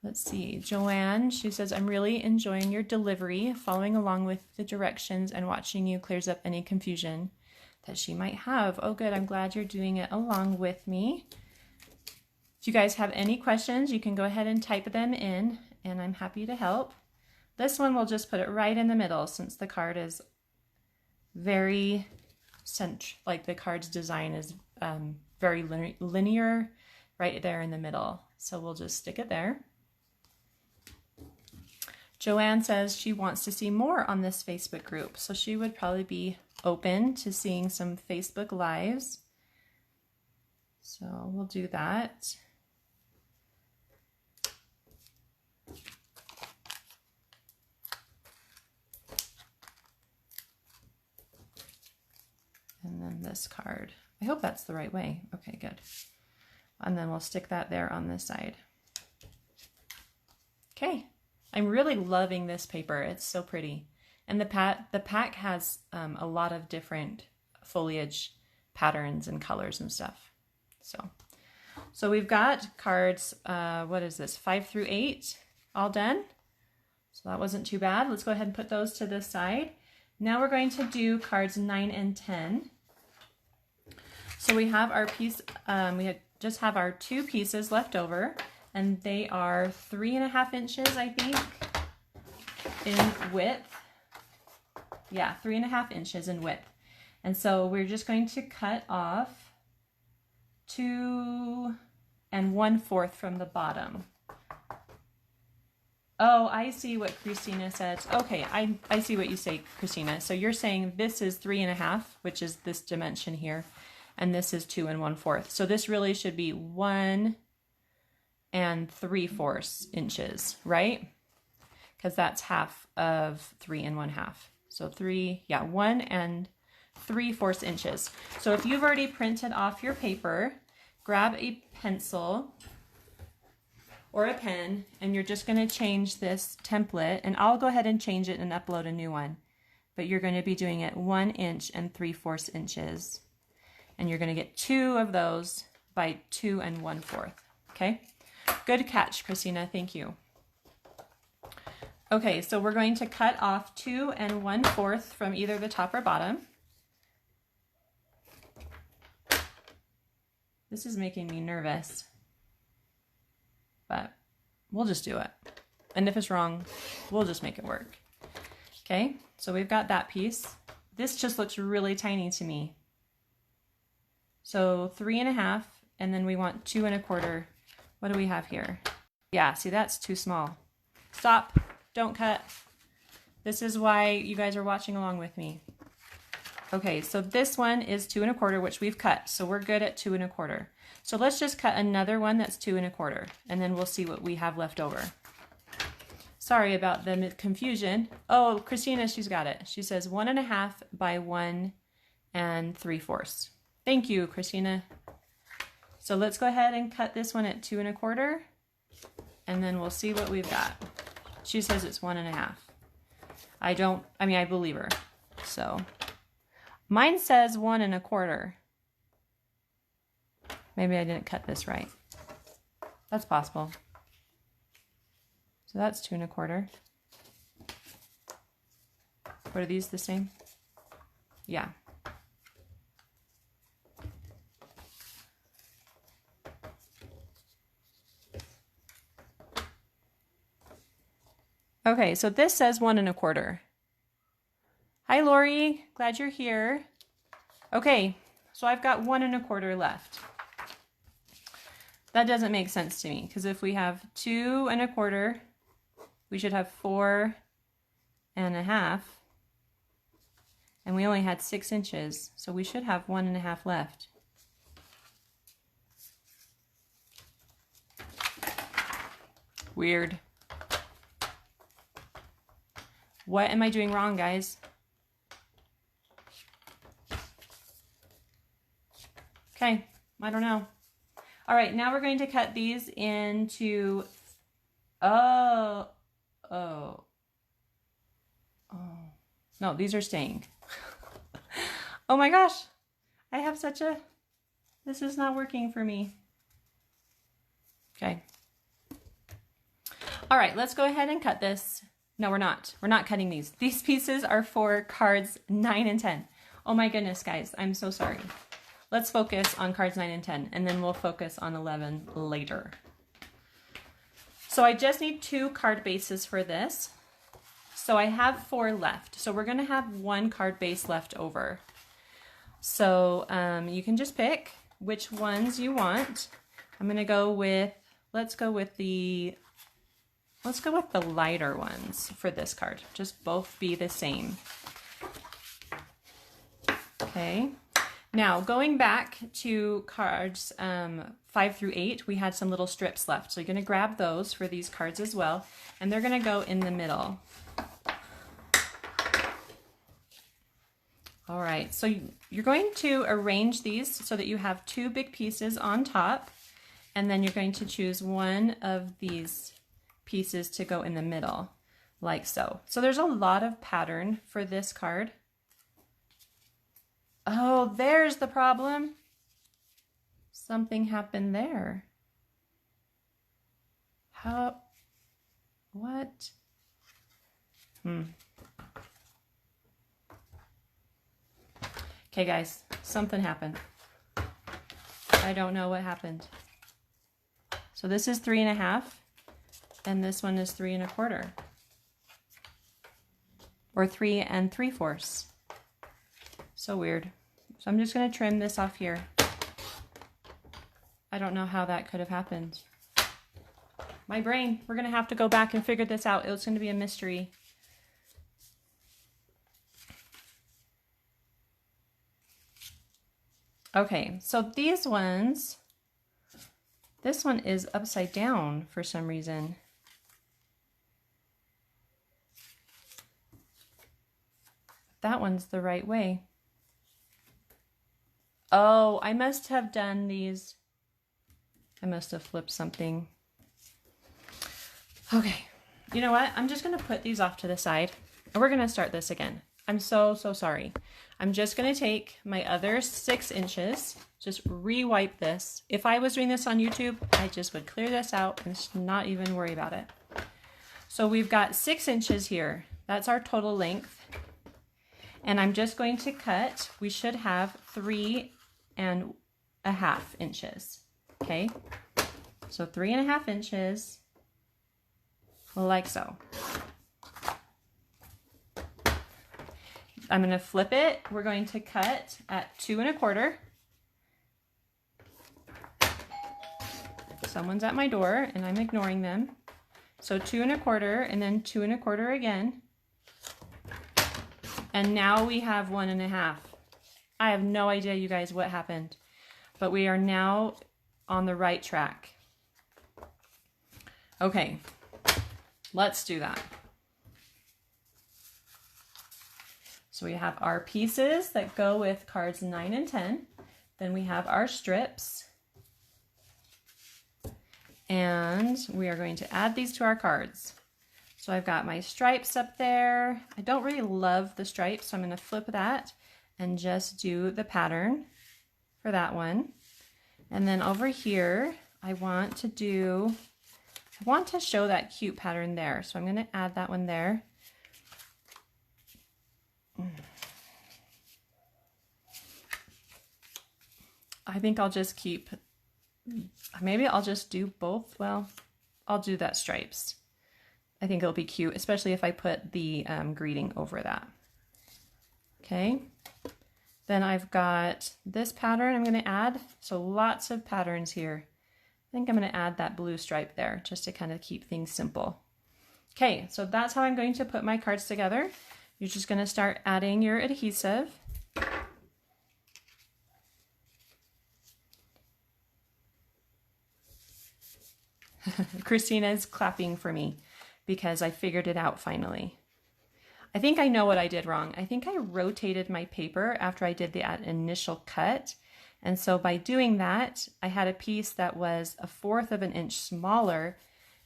Let's see, Joanne, she says, I'm really enjoying your delivery. Following along with the directions and watching you clears up any confusion that she might have. Oh, good. I'm glad you're doing it along with me. If you guys have any questions, you can go ahead and type them in, and I'm happy to help. This one, we'll just put it right in the middle since the card is very like the card's design is very linear right there in the middle. So we'll just stick it there. Joanne says she wants to see more on this Facebook group, so she would probably be open to seeing some Facebook Lives. So we'll do that. And then this card. I hope that's the right way. Okay, good. And then we'll stick that there on this side. Okay. I'm really loving this paper. It's so pretty. And the pack has a lot of different foliage patterns and colors and stuff. So we've got cards, what is this, 5 through 8 all done. So that wasn't too bad. Let's go ahead and put those to this side. Now we're going to do cards 9 and 10. So we have our piece, just have our 2 pieces left over. And they are 3.5 inches, I think, in width. Yeah, 3.5 inches in width. And so we're just going to cut off 2 1/4 from the bottom. Oh, I see what Christina said. Okay, I see what you say, Christina. So you're saying this is 3.5, which is this dimension here, and this is 2 1/4. So this really should be 1 3/4 inches, right? Because that's half of 3 1/2. So 1 3/4 inches. So if you've already printed off your paper, grab a pencil or a pen, and you're just going to change this template, and I'll go ahead and change it and upload a new one. But you're going to be doing it 1 3/4 inches. And you're going to get 2 of those by 2 1/4. Okay? Good catch, Christina. Thank you. Okay, so we're going to cut off 2 1/4 from either the top or bottom. This is making me nervous, but we'll just do it. And if it's wrong, we'll just make it work. Okay, so we've got that piece. This just looks really tiny to me. So 3.5, and then we want 2 1/4. What do we have here? Yeah, see, that's too small. Stop, don't cut. This is why you guys are watching along with me. Okay, so this one is 2 1/4, which we've cut. So we're good at 2 1/4. So let's just cut another one that's 2 1/4, and then we'll see what we have left over. Sorry about the confusion. Oh, Christina, she's got it. She says 1.5 by 1 3/4. Thank you, Christina. So let's go ahead and cut this one at 2 1/4, and then we'll see what we've got. She says it's 1.5. I believe her. So mine says 1 1/4. Maybe I didn't cut this right. That's possible. So that's 2 1/4. What are these the same? Yeah. Okay, so this says 1 1/4. Hi, Lori. Glad you're here. Okay, so I've got 1 1/4 left. That doesn't make sense to me, because if we have 2 1/4, we should have 4 1/2. And we only had 6 inches, so we should have 1 1/2 left. Weird. What am I doing wrong, guys? Okay, I don't know. All right, now we're going to cut these into, no, these are staying. Oh my gosh, I have such a, this is not working for me. Okay. All right, let's go ahead and cut this. No, we're not. We're not cutting these. These pieces are for cards 9 and 10. Oh my goodness, guys, I'm so sorry. Let's focus on cards 9 and 10, and then we'll focus on 11 later. So I just need 2 card bases for this. So I have 4 left. So we're gonna have 1 card base left over. So you can just pick which ones you want. I'm gonna go with, let's go with the lighter ones for this card. Just both be the same. Okay. Now going back to cards 5 through 8, we had some little strips left. So you're gonna grab those for these cards as well, and they're gonna go in the middle. All right, so you're going to arrange these so that you have 2 big pieces on top, and then you're going to choose one of these pieces to go in the middle, like so. So there's a lot of pattern for this card. Oh, there's the problem. Something happened there. How? What? Okay, guys, something happened. I don't know what happened. So this is 3 1/2, and this one is 3 1/4, or 3 3/4. So weird. So I'm just going to trim this off here. I don't know how that could have happened. My brain, we're going to have to go back and figure this out. It's going to be a mystery. Okay, so these ones, this one is upside down for some reason. That one's the right way. Oh, I must have done these. I must have flipped something. Okay, you know what? I'm just going to put these off to the side, and we're going to start this again. I'm so sorry. I'm just going to take my other 6 inches, just re-wipe this. If I was doing this on YouTube, I just would clear this out and just not even worry about it. So we've got 6 inches here. That's our total length. And I'm just going to cut, we should have 3 1/2 inches. Okay, so 3 1/2 inches, like so. I'm going to flip it. We're going to cut at 2 1/4. Someone's at my door and I'm ignoring them. So 2 1/4 and then 2 1/4 again. And now we have 1 1/2. I have no idea, you guys, what happened, but we are now on the right track. Okay, let's do that. So we have our pieces that go with cards 9 and 10. Then we have our strips. And we are going to add these to our cards. So I've got my stripes up there. I don't really love the stripes, so I'm going to flip that and just do the pattern for that one. And then over here, I want to show that cute pattern there. So I'm going to add that one there. I think I'll just keep, maybe I'll just do both. Well, I'll do that stripes. I think it'll be cute, especially if I put the greeting over that. Okay, then I've got this pattern I'm going to add. So lots of patterns here. I think I'm going to add that blue stripe there just to kind of keep things simple. Okay, so that's how I'm going to put my cards together. You're just going to start adding your adhesive. Christina's clapping for me because I figured it out finally. I think I know what I did wrong. I think I rotated my paper after I did the initial cut, And so by doing that, I had a piece that was 1/4 of an inch smaller,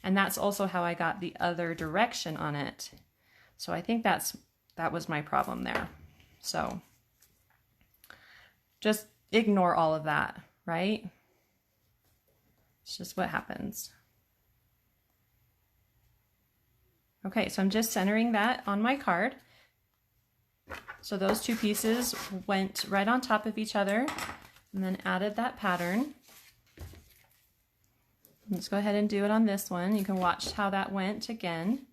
and that's also how I got the other direction on it. So I think that was my problem there. So just ignore all of that, right? It's just what happens. Okay, so I'm just centering that on my card. So those two pieces went right on top of each other and then added that pattern. Let's go ahead and do it on this one. You can watch how that went again.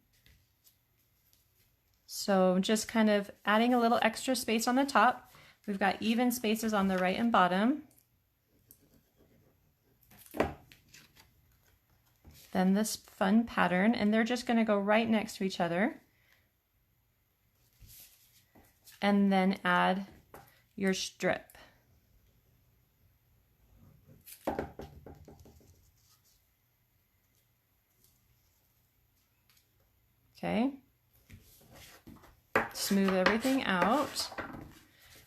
So just kind of adding a little extra space on the top. We've got even spaces on the right and bottom. Then this fun pattern, and they're just going to go right next to each other. And then add your strip. Okay. Smooth everything out.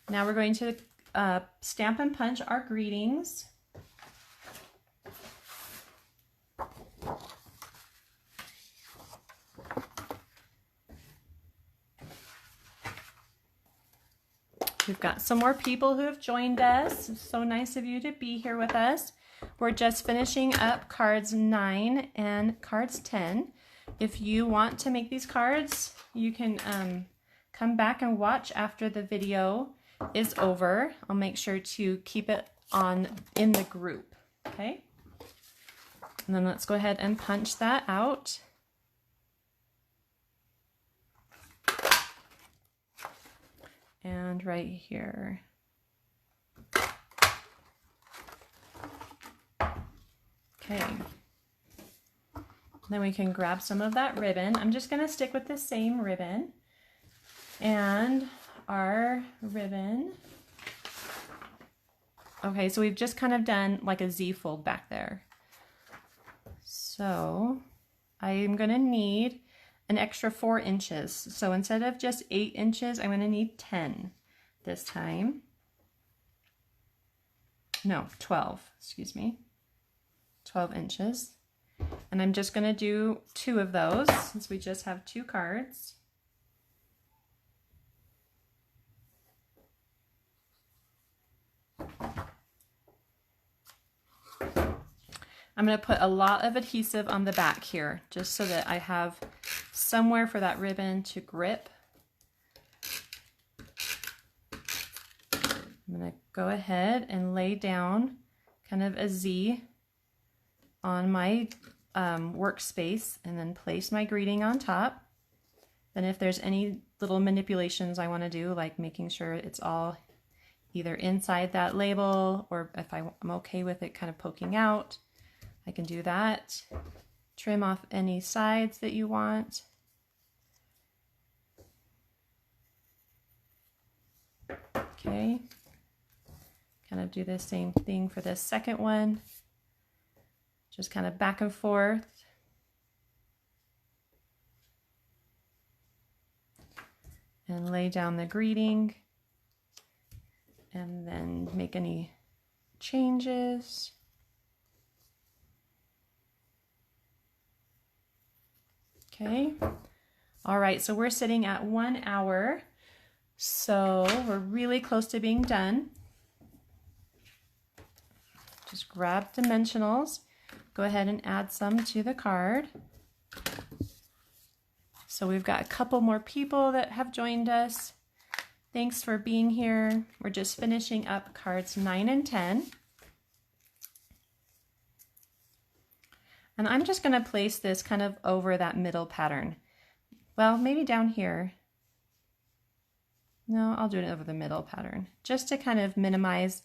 Now we're going to stamp and punch our greetings. We've got some more people who have joined us. It's so nice of you to be here with us. We're just finishing up cards 9 and cards 10. If you want to make these cards, you can come back and watch after the video is over. I'll make sure to keep it on in the group, okay? And then let's go ahead and punch that out. And right here. Okay. Then we can grab some of that ribbon. I'm just going to stick with the same ribbon. And our ribbon. Okay, so we've just kind of done like a Z fold back there. So I'm going to need an extra 4 inches. So instead of just 8 inches, I'm going to need 10 this time. No, 12, excuse me. 12 inches. And I'm just going to do 2 of those since we just have 2 cards. I'm going to put a lot of adhesive on the back here, just so that I have somewhere for that ribbon to grip. I'm going to go ahead and lay down kind of a Z on my workspace and then place my greeting on top. Then if there's any little manipulations I want to do, like making sure it's all either inside that label, or if I'm okay with it kind of poking out, I can do that. Trim off any sides that you want. Okay. Kind of do the same thing for this second one. Just kind of back and forth. And lay down the greeting. And then make any changes. Okay. All right, so we're sitting at 1 hour. So we're really close to being done. Just grab dimensionals. Go ahead and add some to the card. So we've got a couple more people that have joined us. Thanks for being here. We're just finishing up cards 9 and 10. And I'm just going to place this kind of over that middle pattern. Well, maybe down here. No, I'll do it over the middle pattern, just to kind of minimize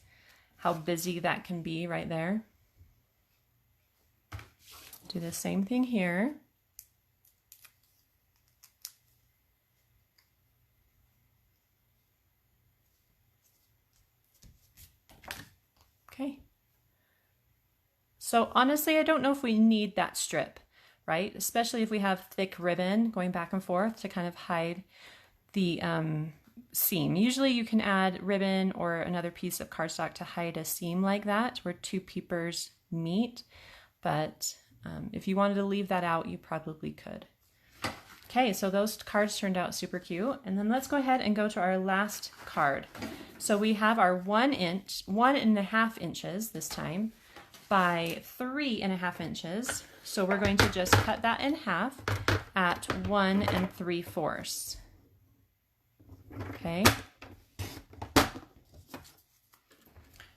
how busy that can be right there. Do the same thing here. Okay. So honestly, I don't know if we need that strip, right? Especially if we have thick ribbon going back and forth to kind of hide the seam. Usually you can add ribbon or another piece of cardstock to hide a seam like that where two papers meet, but if you wanted to leave that out, you probably could. Okay, so those cards turned out super cute. And then let's go ahead and go to our last card. So we have our 1.5 inches this time by 3.5 inches. So we're going to just cut that in half at 1 3/4. Okay.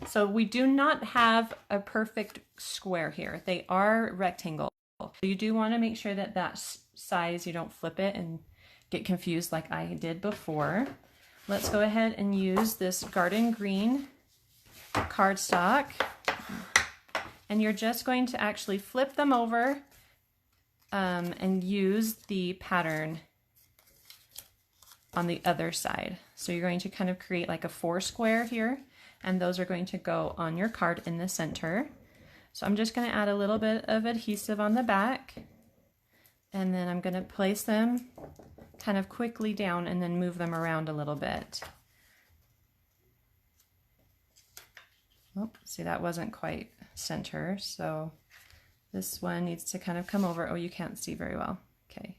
So we do not have a perfect square here. They are rectangle. You do want to make sure that that size, you don't flip it and get confused like I did before. Let's go ahead and use this garden green cardstock. And you're just going to actually flip them over and use the pattern on the other side. So you're going to kind of create like a 4 square here, and those are going to go on your card in the center. So I'm just going to add a little bit of adhesive on the back, and then I'm going to place them kind of quickly down and then move them around a little bit. Oh, see, that wasn't quite center, so this one needs to kind of come over. Oh, you can't see very well. Okay,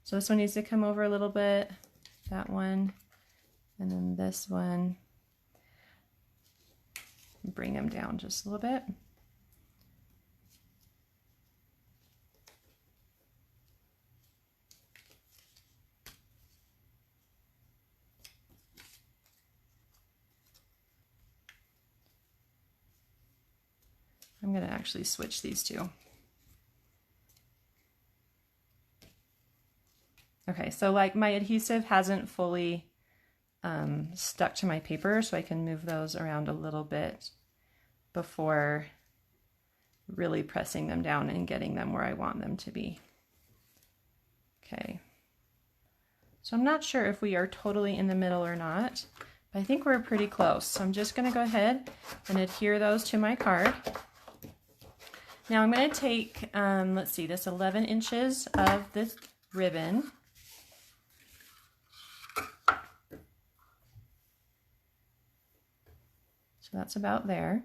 so this one needs to come over a little bit, that one, and then this one. Bring them down just a little bit. I'm going to actually switch these two. Okay, so like my adhesive hasn't fully stuck to my paper, so I can move those around a little bit before really pressing them down and getting them where I want them to be. Okay, so I'm not sure if we are totally in the middle or not, but I think we're pretty close. So I'm just going to go ahead and adhere those to my card. Now I'm going to take, let's see, this 11 inches of this ribbon. So that's about there.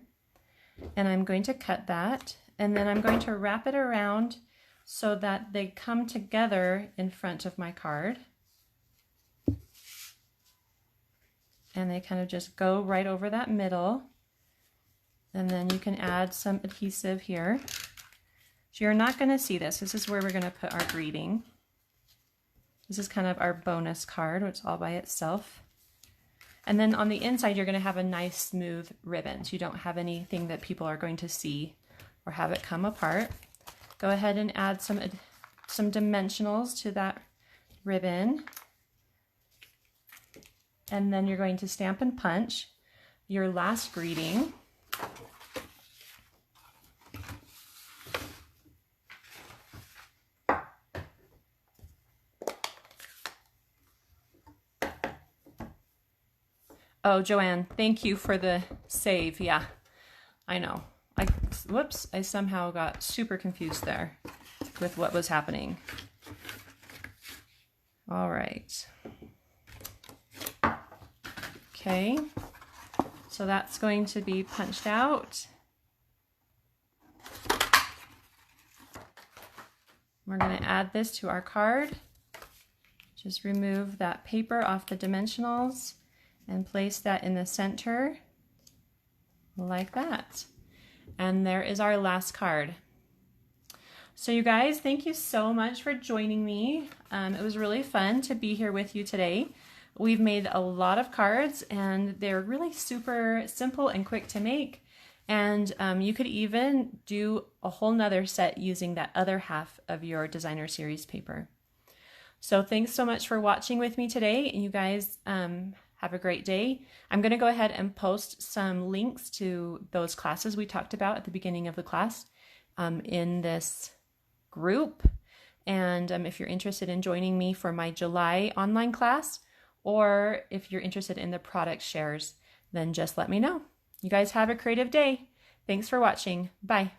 And I'm going to cut that, and then I'm going to wrap it around so that they come together in front of my card. And they kind of just go right over that middle. And then you can add some adhesive here. So you're not going to see this. This is where we're going to put our greeting. This is kind of our bonus card, which is all by itself. And then on the inside, you're going to have a nice smooth ribbon. So you don't have anything that people are going to see or have it come apart. Go ahead and add some dimensionals to that ribbon. And then you're going to stamp and punch your last greeting. Oh, Joanne, thank you for the save. Yeah, I know. Whoops, I somehow got super confused there with what was happening. All right. Okay, so that's going to be punched out. We're going to add this to our card. Just remove that paper off the dimensionals and place that in the center like that. And there is our last card. So you guys, thank you so much for joining me. It was really fun to be here with you today. We've made a lot of cards, and they're really super simple and quick to make. And you could even do a whole nother set using that other half of your designer series paper. So thanks so much for watching with me today. You guys have a great day. I'm going to go ahead and post some links to those classes we talked about at the beginning of the class in this group. And if you're interested in joining me for my July online class, or if you're interested in the product shares, then just let me know. You guys have a creative day. Thanks for watching. Bye.